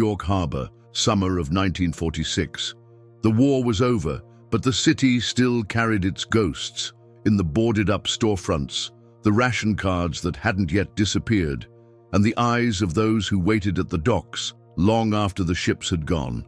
York Harbor, summer of 1946. The war was over, but the city still carried its ghosts in the boarded-up storefronts, the ration cards that hadn't yet disappeared, and the eyes of those who waited at the docks long after the ships had gone.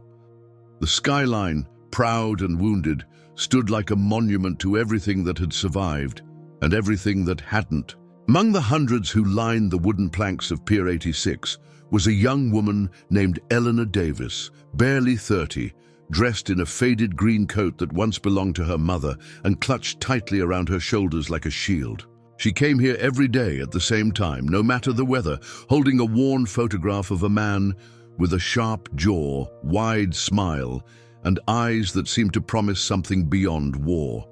The skyline, proud and wounded, stood like a monument to everything that had survived and everything that hadn't. Among the hundreds who lined the wooden planks of Pier 86 was a young woman named Eleanor Davis, barely 30, dressed in a faded green coat that once belonged to her mother and clutched tightly around her shoulders like a shield. She came here every day at the same time, no matter the weather, holding a worn photograph of a man with a sharp jaw, wide smile, and eyes that seemed to promise something beyond war.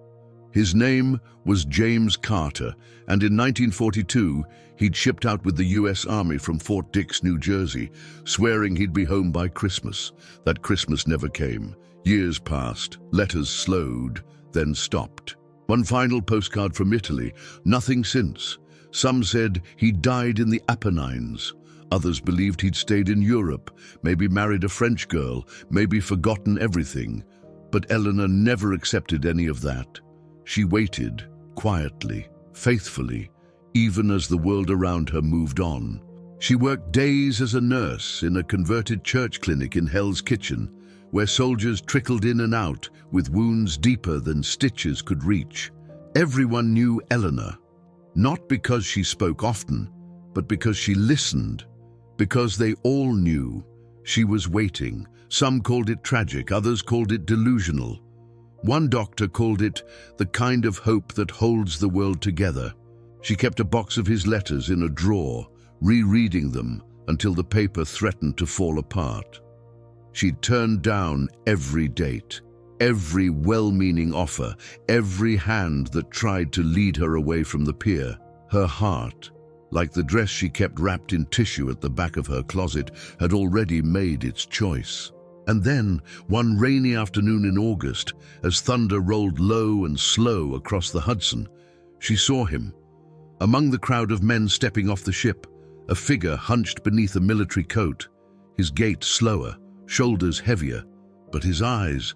His name was James Carter, and in 1942, he'd shipped out with the U.S. Army from Fort Dix, New Jersey, swearing he'd be home by Christmas. That Christmas never came. Years passed, letters slowed, then stopped. One final postcard from Italy, nothing since. Some said he died in the Apennines. Others believed he'd stayed in Europe, maybe married a French girl, maybe forgotten everything. But Eleanor never accepted any of that. She waited, quietly, faithfully, even as the world around her moved on. She worked days as a nurse in a converted church clinic in Hell's Kitchen, where soldiers trickled in and out with wounds deeper than stitches could reach. Everyone knew Eleanor, not because she spoke often, but because she listened, because they all knew she was waiting. Some called it tragic, others called it delusional. One doctor called it the kind of hope that holds the world together. She kept a box of his letters in a drawer, rereading them until the paper threatened to fall apart. She'd turned down every date, every well-meaning offer, every hand that tried to lead her away from the pier. Her heart, like the dress she kept wrapped in tissue at the back of her closet, had already made its choice. And then, one rainy afternoon in August, as thunder rolled low and slow across the Hudson, she saw him. Among the crowd of men stepping off the ship, a figure hunched beneath a military coat, his gait slower, shoulders heavier, but his eyes,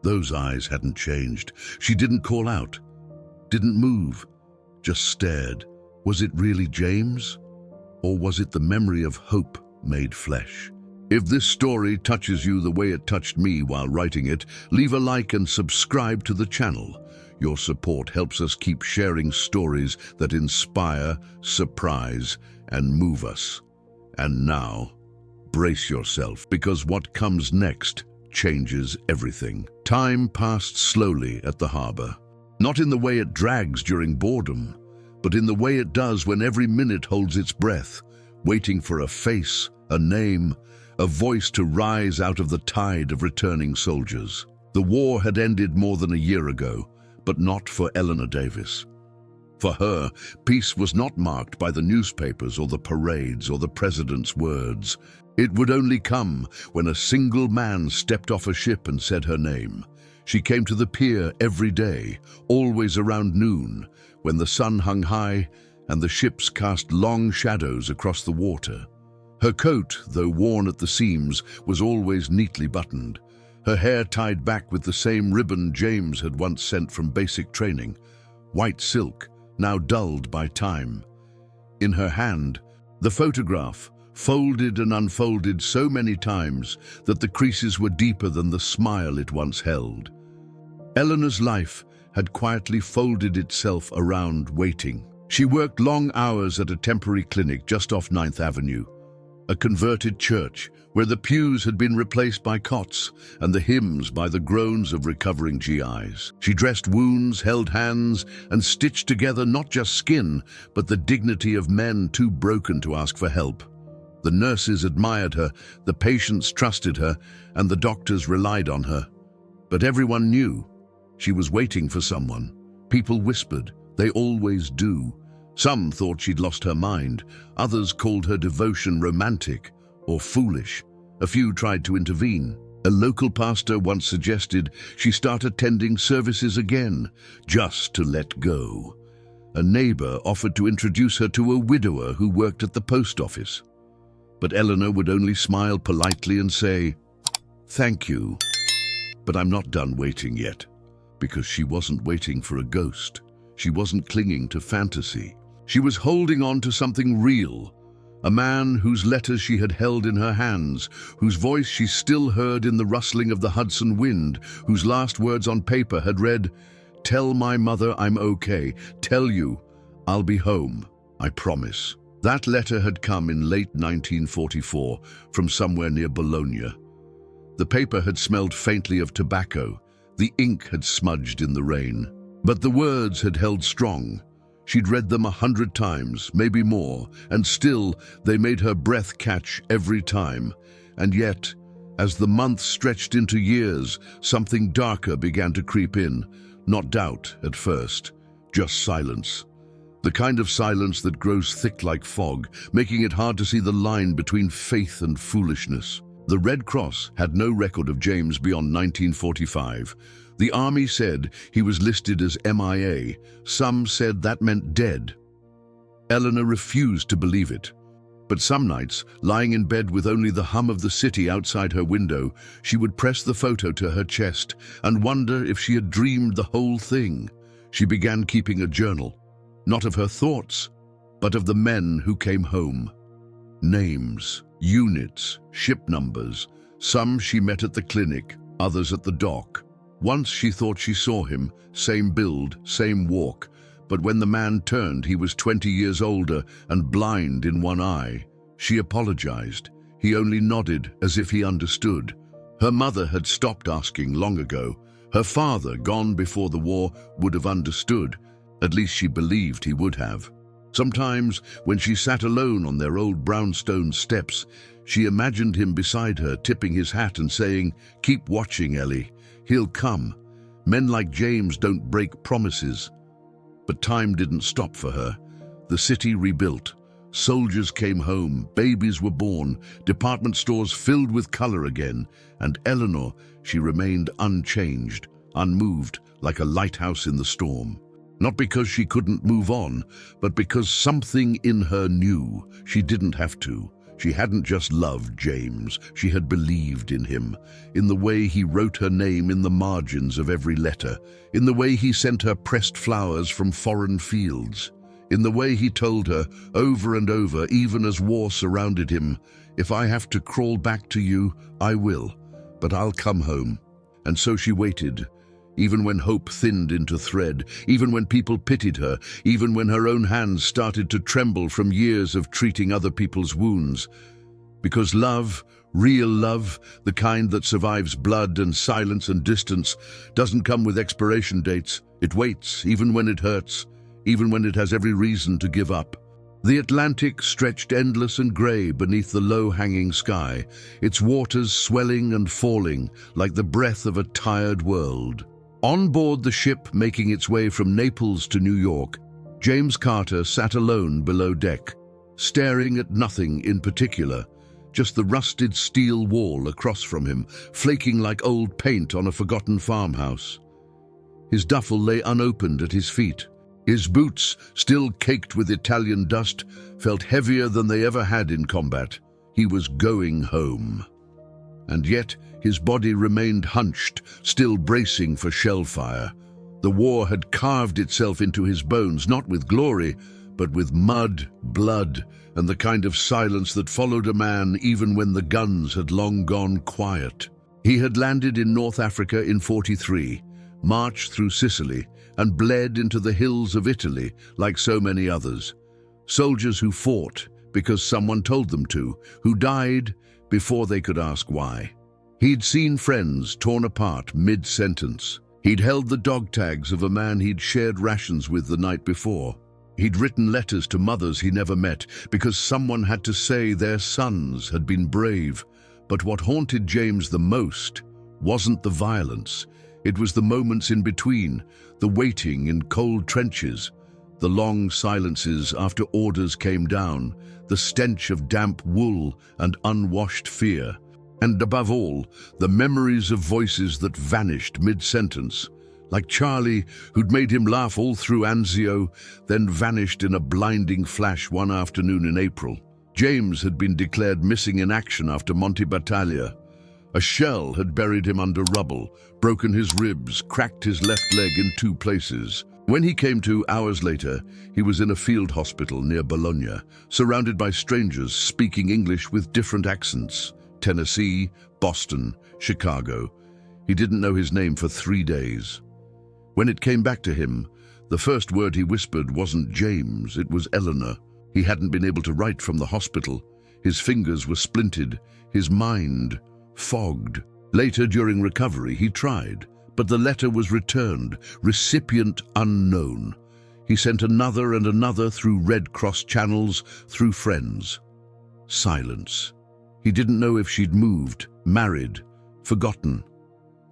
those eyes hadn't changed. She didn't call out, didn't move, just stared. Was it really James? Or was it the memory of hope made flesh? If this story touches you the way it touched me while writing it, leave a like and subscribe to the channel. Your support helps us keep sharing stories that inspire, surprise, and move us. And now, brace yourself, because what comes next changes everything. Time passed slowly at the harbor, not in the way it drags during boredom, but in the way it does when every minute holds its breath, waiting for a face, a name, a voice to rise out of the tide of returning soldiers. The war had ended more than a year ago, but not for Eleanor Davis. For her, peace was not marked by the newspapers or the parades or the president's words. It would only come when a single man stepped off a ship and said her name. She came to the pier every day, always around noon, when the sun hung high and the ships cast long shadows across the water. Her coat, though worn at the seams, was always neatly buttoned, her hair tied back with the same ribbon James had once sent from basic training, white silk, now dulled by time. In her hand, the photograph, folded and unfolded so many times that the creases were deeper than the smile it once held. Eleanor's life had quietly folded itself around waiting. She worked long hours at a temporary clinic just off 9th Avenue, a converted church where the pews had been replaced by cots and the hymns by the groans of recovering GIs. She dressed wounds, held hands, and stitched together not just skin, but the dignity of men too broken to ask for help. The nurses admired her, the patients trusted her, and the doctors relied on her. But everyone knew she was waiting for someone. People whispered, they always do. Some thought she'd lost her mind. Others called her devotion romantic or foolish. A few tried to intervene. A local pastor once suggested she start attending services again, just to let go. A neighbor offered to introduce her to a widower who worked at the post office. But Eleanor would only smile politely and say, "Thank you, but I'm not done waiting yet." Because she wasn't waiting for a ghost. She wasn't clinging to fantasy. She was holding on to something real. A man whose letters she had held in her hands, whose voice she still heard in the rustling of the Hudson wind, whose last words on paper had read, "Tell my mother I'm okay. Tell you I'll be home. I promise." That letter had come in late 1944 from somewhere near Bologna. The paper had smelled faintly of tobacco. The ink had smudged in the rain. But the words had held strong. She'd read them 100 times, maybe more, and still they made her breath catch every time. And yet, as the months stretched into years, something darker began to creep in. Not doubt at first, just silence. The kind of silence that grows thick like fog, making it hard to see the line between faith and foolishness. The Red Cross had no record of James beyond 1945. The army said he was listed as MIA. Some said that meant dead. Eleanor refused to believe it. But some nights, lying in bed with only the hum of the city outside her window, she would press the photo to her chest and wonder if she had dreamed the whole thing. She began keeping a journal. Not of her thoughts, but of the men who came home. Names, units, ship numbers. Some she met at the clinic, others at the dock. Once she thought she saw him, same build, same walk, but when the man turned, he was 20 years older and blind in one eye. She apologized. He only nodded as if he understood. Her mother had stopped asking long ago. Her father, gone before the war, would have understood. At least she believed he would have. Sometimes, when she sat alone on their old brownstone steps, she imagined him beside her, tipping his hat and saying, "Keep watching, Ellie. He'll come. Men like James don't break promises." But time didn't stop for her. The city rebuilt. Soldiers came home, babies were born, department stores filled with color again, and Eleanor, she remained unchanged, unmoved, like a lighthouse in the storm. Not because she couldn't move on, but because something in her knew she didn't have to. She hadn't just loved James, she had believed in him, in the way he wrote her name in the margins of every letter, in the way he sent her pressed flowers from foreign fields, in the way he told her, over and over, even as war surrounded him, "If I have to crawl back to you, I will, but I'll come home." And so she waited, even when hope thinned into thread, even when people pitied her, even when her own hands started to tremble from years of treating other people's wounds. Because love, real love, the kind that survives blood and silence and distance, doesn't come with expiration dates. It waits, even when it hurts, even when it has every reason to give up. The Atlantic stretched endless and grey beneath the low-hanging sky, its waters swelling and falling like the breath of a tired world. On board the ship making its way from Naples to New York, James Carter sat alone below deck, staring at nothing in particular, just the rusted steel wall across from him, flaking like old paint on a forgotten farmhouse. His duffel lay unopened at his feet. His boots, still caked with Italian dust, felt heavier than they ever had in combat. He was going home. And yet, his body remained hunched, still bracing for shellfire. The war had carved itself into his bones, not with glory, but with mud, blood, and the kind of silence that followed a man even when the guns had long gone quiet. He had landed in North Africa in 43, marched through Sicily, and bled into the hills of Italy like so many others. Soldiers who fought because someone told them to, who died before they could ask why. He'd seen friends torn apart mid-sentence. He'd held the dog tags of a man he'd shared rations with the night before. He'd written letters to mothers he never met because someone had to say their sons had been brave. But what haunted James the most wasn't the violence. It was the moments in between, the waiting in cold trenches, the long silences after orders came down, the stench of damp wool and unwashed fear. And above all, the memories of voices that vanished mid-sentence, like Charlie, who'd made him laugh all through Anzio, then vanished in a blinding flash one afternoon in April. James had been declared missing in action after Monte Battaglia. A shell had buried him under rubble, broken his ribs, cracked his left leg in 2 places. When he came to hours later, he was in a field hospital near Bologna, surrounded by strangers speaking English with different accents. Tennessee, Boston, Chicago. He didn't know his name for 3 days. When it came back to him, the first word he whispered wasn't James, it was Eleanor. He hadn't been able to write from the hospital. His fingers were splintered, his mind fogged. Later, during recovery, he tried, but the letter was returned, recipient unknown. He sent another and another through Red Cross channels, through friends. Silence. He didn't know if she'd moved, married, forgotten.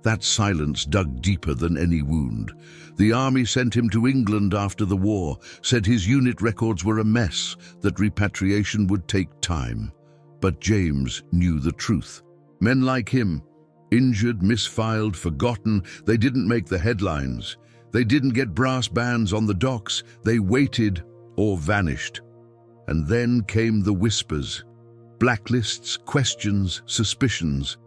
That silence dug deeper than any wound. The army sent him to England after the war, said his unit records were a mess, that repatriation would take time. But James knew the truth. Men like him, injured, misfiled, forgotten, they didn't make the headlines. They didn't get brass bands on the docks. They waited or vanished. And then came the whispers. Blacklists, questions, suspicions.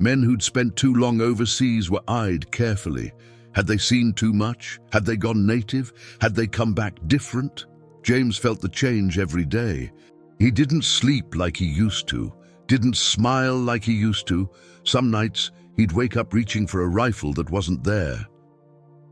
Men who'd spent too long overseas were eyed carefully. Had they seen too much? Had they gone native? Had they come back different? James felt the change every day. He didn't sleep like he used to, didn't smile like he used to. Some nights, he'd wake up reaching for a rifle that wasn't there.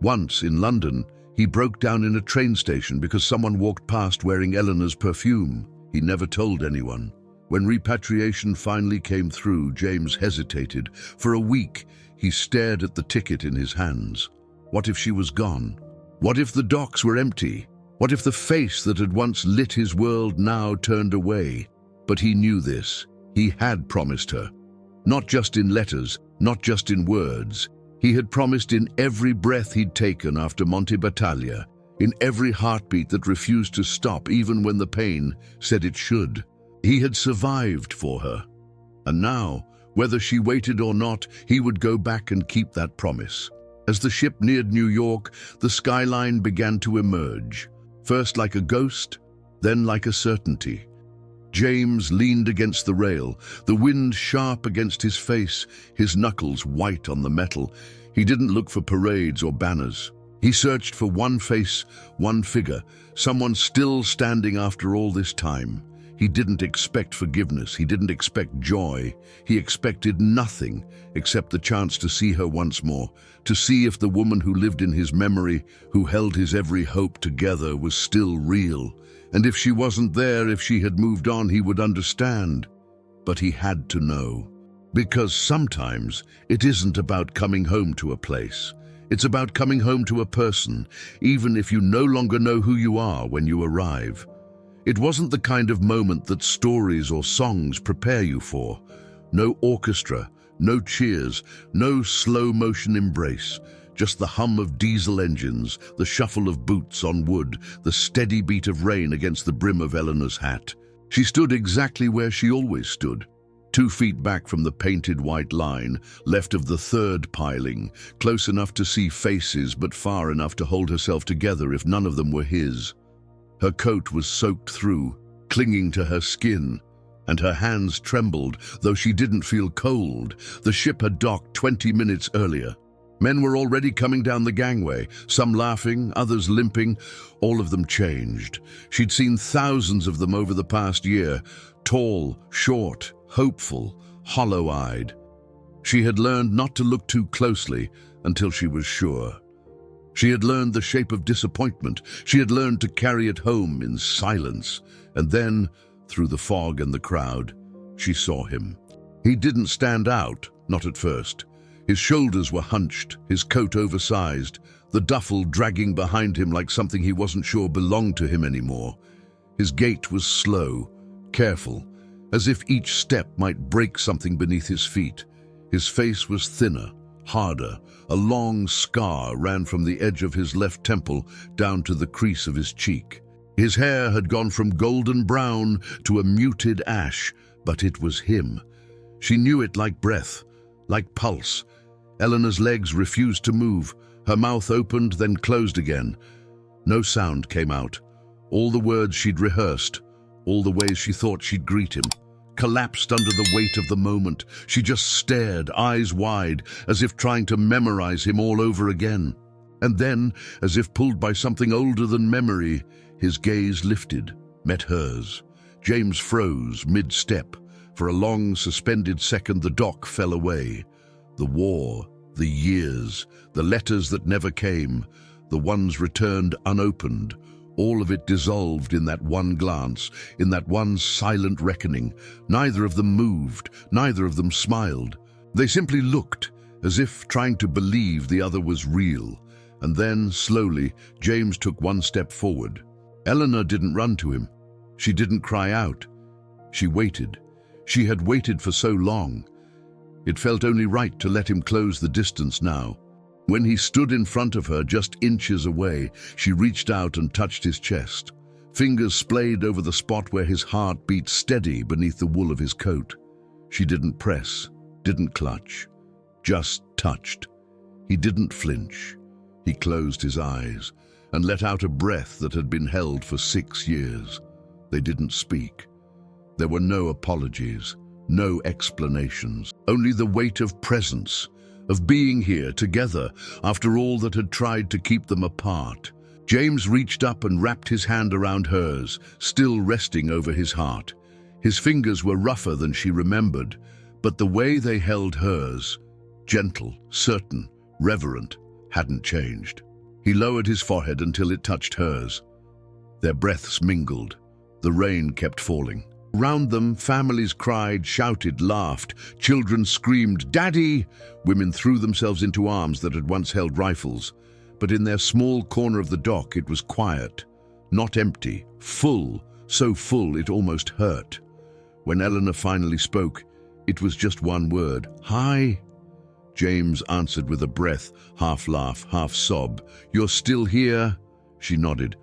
Once, in London, he broke down in a train station because someone walked past wearing Eleanor's perfume. He never told anyone. When repatriation finally came through, James hesitated. For a week, he stared at the ticket in his hands. What if she was gone? What if the docks were empty? What if the face that had once lit his world now turned away? But he knew this. He had promised her. Not just in letters, not just in words. He had promised in every breath he'd taken after Monte Battaglia, in every heartbeat that refused to stop even when the pain said it should. He had survived for her. And now, whether she waited or not, he would go back and keep that promise. As the ship neared New York, the skyline began to emerge. First like a ghost, then like a certainty. James leaned against the rail, the wind sharp against his face, his knuckles white on the metal. He didn't look for parades or banners. He searched for one face, one figure, someone still standing after all this time. He didn't expect forgiveness, he didn't expect joy. He expected nothing except the chance to see her once more, to see if the woman who lived in his memory, who held his every hope together, was still real. And if she wasn't there, if she had moved on, he would understand. But he had to know. Because sometimes it isn't about coming home to a place. It's about coming home to a person, even if you no longer know who you are when you arrive. It wasn't the kind of moment that stories or songs prepare you for. No orchestra, no cheers, no slow-motion embrace. Just the hum of diesel engines, the shuffle of boots on wood, the steady beat of rain against the brim of Eleanor's hat. She stood exactly where she always stood, 2 feet back from the painted white line, left of the third piling, close enough to see faces but far enough to hold herself together if none of them were his. Her coat was soaked through, clinging to her skin, and her hands trembled, though she didn't feel cold. The ship had docked 20 minutes earlier. Men were already coming down the gangway, some laughing, others limping. All of them changed. She'd seen thousands of them over the past year, tall, short, hopeful, hollow-eyed. She had learned not to look too closely until she was sure. She had learned the shape of disappointment. She had learned to carry it home in silence. And then, through the fog and the crowd, she saw him. He didn't stand out, not at first. His shoulders were hunched, his coat oversized, the duffel dragging behind him like something he wasn't sure belonged to him anymore. His gait was slow, careful, as if each step might break something beneath his feet. His face was thinner, harder. A long scar ran from the edge of his left temple down to the crease of his cheek. His hair had gone from golden brown to a muted ash, but it was him. She knew it like breath, like pulse. Eleanor's legs refused to move. Her mouth opened, then closed again. No sound came out. All the words she'd rehearsed, All the ways she thought she'd greet him. Collapsed under the weight of the moment, she just stared, eyes wide, as if trying to memorize him all over again. And then, as if pulled by something older than memory, his gaze lifted, met hers. James froze mid-step. For a long, suspended second, the dock fell away. The war, the years, the letters that never came, the ones returned unopened, all of it dissolved in that one glance, in that one silent reckoning. Neither of them moved, neither of them smiled. They simply looked, as if trying to believe the other was real. And then, slowly, James took one step forward. Eleanor didn't run to him. She didn't cry out. She waited. She had waited for so long. It felt only right to let him close the distance now. When he stood in front of her, just inches away, she reached out and touched his chest. Fingers splayed over the spot where his heart beat steady beneath the wool of his coat. She didn't press, didn't clutch, just touched. He didn't flinch. He closed his eyes and let out a breath that had been held for 6 years. They didn't speak. There were no apologies, no explanations, only the weight of presence, of being here together after all that had tried to keep them apart. James reached up and wrapped his hand around hers, still resting over his heart. His fingers were rougher than she remembered, but the way they held hers, gentle, certain, reverent, hadn't changed. He lowered his forehead until it touched hers. Their breaths mingled. The rain kept falling. Round them, families cried, shouted, laughed. Children screamed, "Daddy!" Women threw themselves into arms that had once held rifles. But in their small corner of the dock, it was quiet, not empty, full, so full it almost hurt. When Eleanor finally spoke, it was just one word, "Hi." James answered with a breath, half laugh, half sob. "You're still here?" She nodded.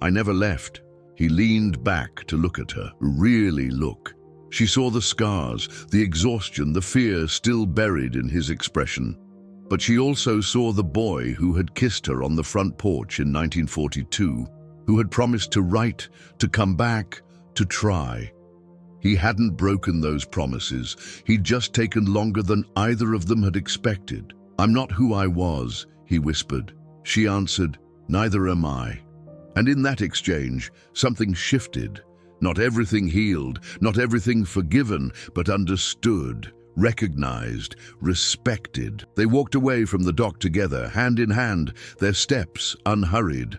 "I never left." He leaned back to look at her, really look. She saw the scars, the exhaustion, the fear still buried in his expression. But she also saw the boy who had kissed her on the front porch in 1942, who had promised to write, to come back, to try. He hadn't broken those promises. He'd just taken longer than either of them had expected. "I'm not who I was," he whispered. She answered, "Neither am I." And in that exchange, something shifted. Not everything healed, not everything forgiven, but understood, recognized, respected. They walked away from the dock together, hand in hand, their steps unhurried.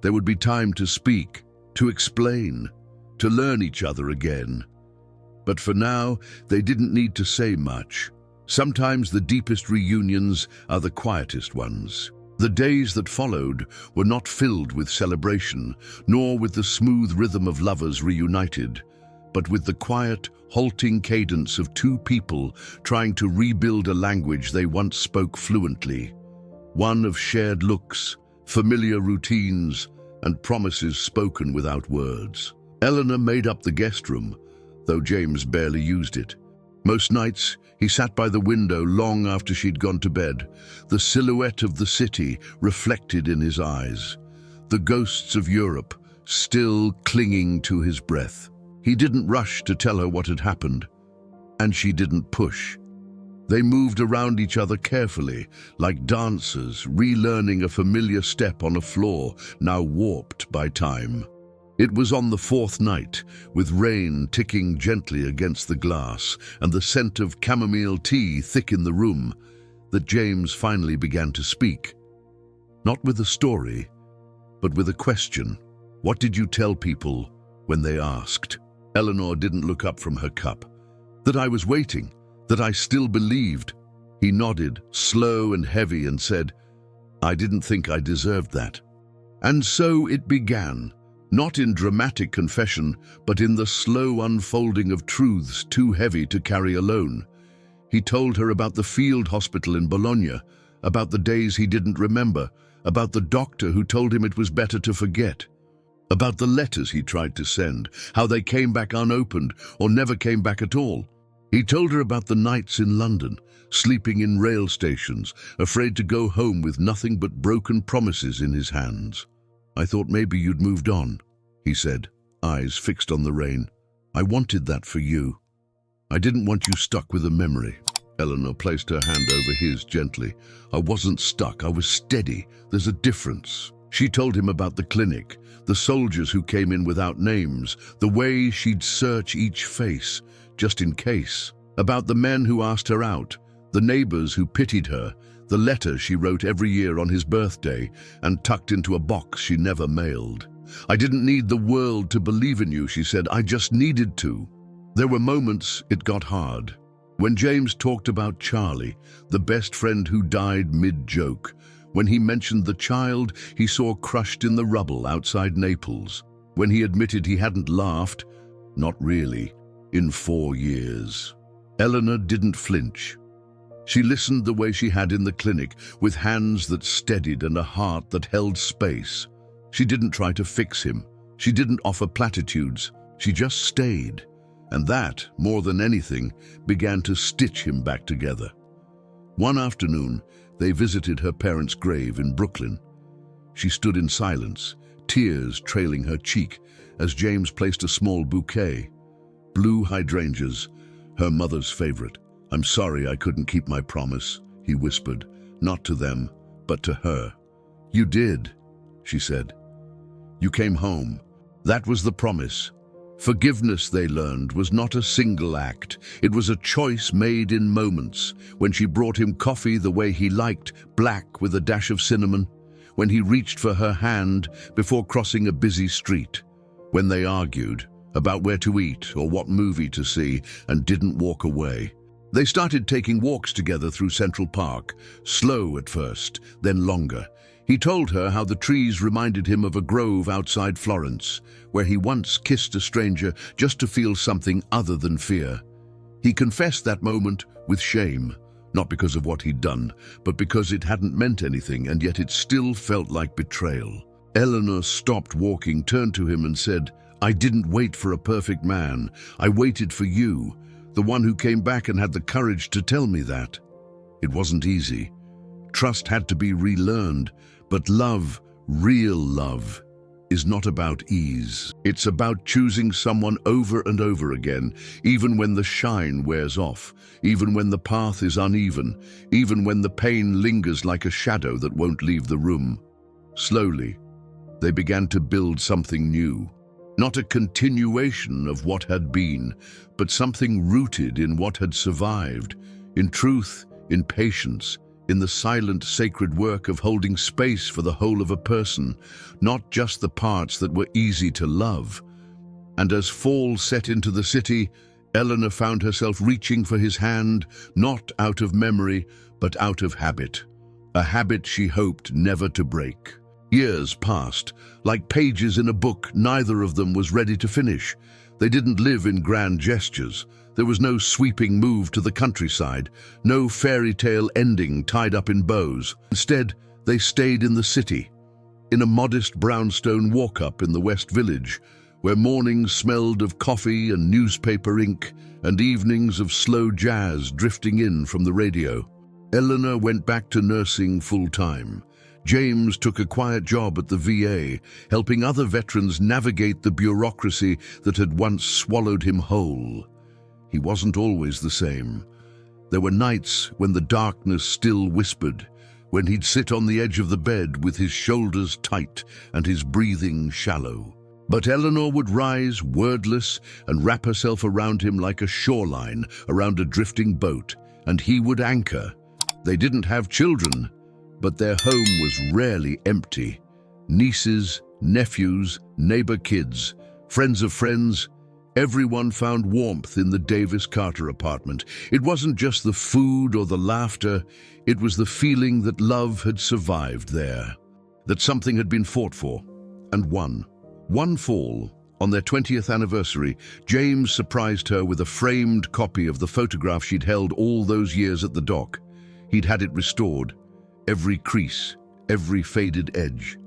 There would be time to speak, to explain, to learn each other again. But for now, they didn't need to say much. Sometimes the deepest reunions are the quietest ones. The days that followed were not filled with celebration, nor with the smooth rhythm of lovers reunited, but with the quiet, halting cadence of two people trying to rebuild a language they once spoke fluently. One of shared looks, familiar routines, and promises spoken without words. Eleanor made up the guest room, though James barely used it. Most nights, he sat by the window long after she'd gone to bed, the silhouette of the city reflected in his eyes, the ghosts of Europe still clinging to his breath. He didn't rush to tell her what had happened, and she didn't push. They moved around each other carefully, like dancers relearning a familiar step on a floor now warped by time. It was on the 4th night, with rain ticking gently against the glass and the scent of chamomile tea thick in the room, that James finally began to speak. Not with a story, but with a question. "What did you tell people when they asked?" Eleanor didn't look up from her cup. "That I was waiting, that I still believed." He nodded, slow and heavy, and said, "I didn't think I deserved that." And so it began. Not in dramatic confession, but in the slow unfolding of truths too heavy to carry alone. He told her about the field hospital in Bologna, about the days he didn't remember, about the doctor who told him it was better to forget, about the letters he tried to send, how they came back unopened or never came back at all. He told her about the nights in London, sleeping in rail stations, afraid to go home with nothing but broken promises in his hands. "I thought maybe you'd moved on," he said. eyes fixed on the rain. "I wanted that for you. I didn't want you stuck with a memory." Eleanor placed her hand over his gently. "I wasn't stuck, I was steady. There's a difference." She told him about the clinic, the soldiers who came in without names, the way she'd search each face, just in case. About the men who asked her out, the neighbors who pitied her, the letter she wrote every year on his birthday and tucked into a box she never mailed. "I didn't need the world to believe in you," she said. "I just needed to." There were moments it got hard. When James talked about Charlie, the best friend who died mid-joke. When he mentioned the child he saw crushed in the rubble outside Naples. When he admitted he hadn't laughed, not really, in 4 years. Eleanor didn't flinch. She listened the way she had in the clinic, with hands that steadied and a heart that held space. She didn't try to fix him. She didn't offer platitudes. She just stayed. And that, more than anything, began to stitch him back together. One afternoon, they visited her parents' grave in Brooklyn. She stood in silence, tears trailing her cheek, as James placed a small bouquet. Blue hydrangeas, her mother's favorite. "I'm sorry I couldn't keep my promise," he whispered, not to them, but to her. "You did," she said. "You came home. That was the promise." Forgiveness, they learned, was not a single act. It was a choice made in moments. When she brought him coffee the way he liked, black with a dash of cinnamon. When he reached for her hand before crossing a busy street. When they argued about where to eat or what movie to see and didn't walk away. They started taking walks together through Central Park, slow at first, then longer. He told her how the trees reminded him of a grove outside Florence, where he once kissed a stranger just to feel something other than fear. He confessed that moment with shame, not because of what he'd done, but because it hadn't meant anything, and yet it still felt like betrayal. Eleanor stopped walking, turned to him and said, "I didn't wait for a perfect man. I waited for you, the one who came back and had the courage to tell me that." It wasn't easy. Trust had to be relearned. But love, real love, is not about ease. It's about choosing someone over and over again, even when the shine wears off, even when the path is uneven, even when the pain lingers like a shadow that won't leave the room. Slowly, they began to build something new. Not a continuation of what had been, but something rooted in what had survived, in truth, in patience, in the silent, sacred work of holding space for the whole of a person, not just the parts that were easy to love. And as fall set into the city, Eleanor found herself reaching for his hand, not out of memory, but out of habit. A habit she hoped never to break. Years passed. Like pages in a book, neither of them was ready to finish. They didn't live in grand gestures. There was no sweeping move to the countryside, no fairy tale ending tied up in bows. Instead, they stayed in the city, in a modest brownstone walk-up in the West Village, where mornings smelled of coffee and newspaper ink, and evenings of slow jazz drifting in from the radio. Eleanor went back to nursing full-time. James took a quiet job at the VA, helping other veterans navigate the bureaucracy that had once swallowed him whole. He wasn't always the same. There were nights when the darkness still whispered, when he'd sit on the edge of the bed with his shoulders tight and his breathing shallow. But Eleanor would rise, wordless, and wrap herself around him like a shoreline around a drifting boat, and he would anchor. They didn't have children, but their home was rarely empty. Nieces, nephews, neighbor kids, friends of friends, everyone found warmth in the Davis Carter apartment. It wasn't just the food or the laughter, it was the feeling that love had survived there, that something had been fought for and won. One fall, on their 20th anniversary, James surprised her with a framed copy of the photograph she'd held all those years at the dock. He'd had it restored, every crease, every faded edge.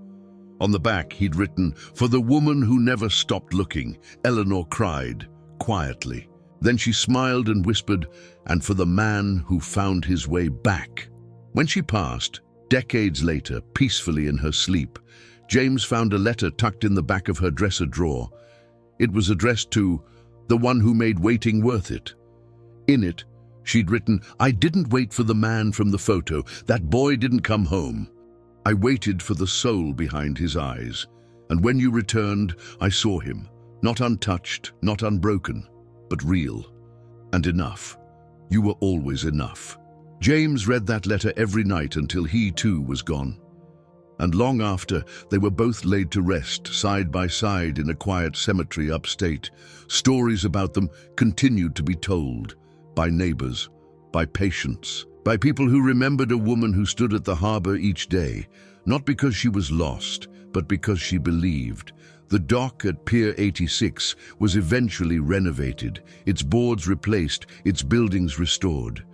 On the back, he'd written, "For the woman who never stopped looking." Eleanor cried, quietly. Then she smiled and whispered, "And for the man who found his way back." When she passed, decades later, peacefully in her sleep, James found a letter tucked in the back of her dresser drawer. It was addressed to the one who made waiting worth it. In it, she'd written, "I didn't wait for the man from the photo. That boy didn't come home. I waited for the soul behind his eyes. And when you returned, I saw him, not untouched, not unbroken, but real. And enough. You were always enough." James read that letter every night until he too was gone. And long after, they were both laid to rest, side by side in a quiet cemetery upstate. Stories about them continued to be told, by neighbors, by patients, by people who remembered a woman who stood at the harbor each day, not because she was lost, but because she believed. The dock at Pier 86 was eventually renovated, its boards replaced, its buildings restored.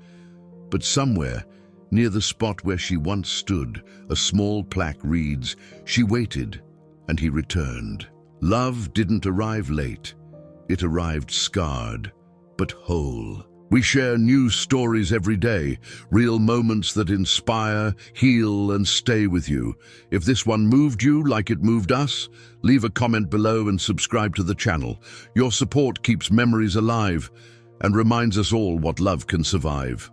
But somewhere, near the spot where she once stood, a small plaque reads, "She waited, and he returned." Love didn't arrive late. It arrived scarred, but whole. We share news stories every day, real moments that inspire, heal, and stay with you. If this one moved you like it moved us, leave a comment below and subscribe to the channel. Your support keeps memories alive and reminds us all what love can survive.